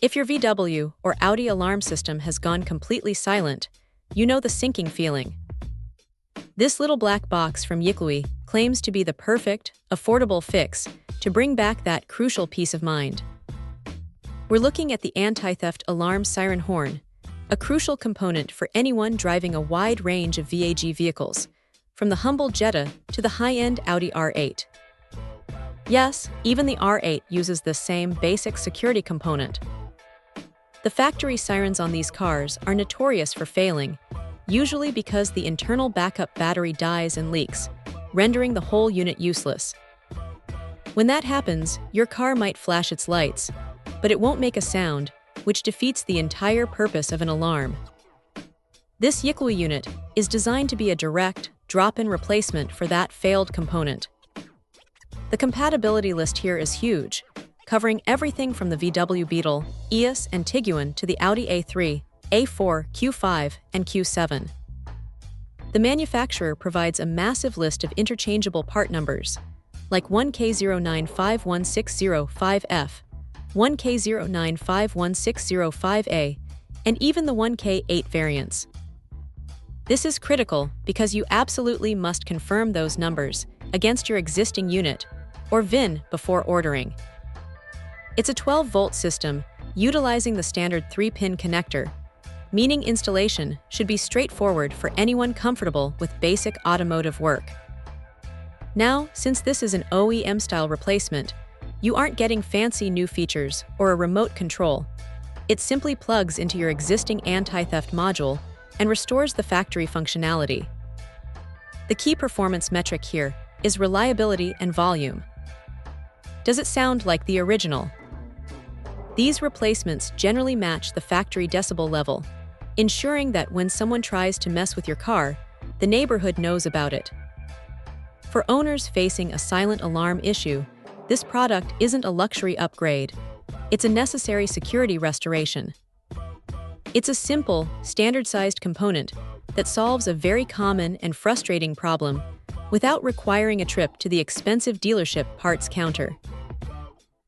If your VW or Audi alarm system has gone completely silent, you know the sinking feeling. This little black box from Yiklui claims to be the perfect, affordable fix to bring back that crucial peace of mind. We're looking at the anti-theft alarm siren horn, a crucial component for anyone driving a wide range of VAG vehicles, from the humble Jetta to the high-end Audi R8. Yes, even the R8 uses this same basic security component. The factory sirens on these cars are notorious for failing, usually because the internal backup battery dies and leaks, rendering the whole unit useless. When that happens, your car might flash its lights, but it won't make a sound, which defeats the entire purpose of an alarm. This Yiklui unit is designed to be a direct, drop-in replacement for that failed component. The compatibility list here is huge, covering everything from the VW Beetle, EOS, and Tiguan to the Audi A3, A4, Q5, and Q7. The manufacturer provides a massive list of interchangeable part numbers, like 1K0951605F, 1K0951605A, and even the 1K8 variants. This is critical because you absolutely must confirm those numbers against your existing unit or VIN before ordering. It's a 12-volt system utilizing the standard 3-pin connector, meaning installation should be straightforward for anyone comfortable with basic automotive work. Now, since this is an OEM-style replacement, you aren't getting fancy new features or a remote control. It simply plugs into your existing anti-theft module and restores the factory functionality. The key performance metric here is reliability and volume. Does it sound like the original? These replacements generally match the factory decibel level, ensuring that when someone tries to mess with your car, the neighborhood knows about it. For owners facing a silent alarm issue, this product isn't a luxury upgrade. It's a necessary security restoration. It's a simple, standard-sized component that solves a very common and frustrating problem without requiring a trip to the expensive dealership parts counter.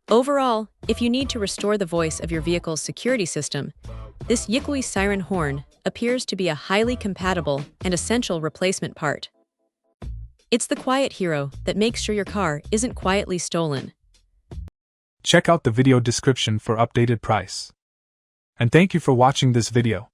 Overall, if you need to restore the voice of your vehicle's security system, this Yiklui siren horn appears to be a highly compatible and essential replacement part. It's the quiet hero that makes sure your car isn't quietly stolen. Check out the video description for updated price. And thank you for watching this video.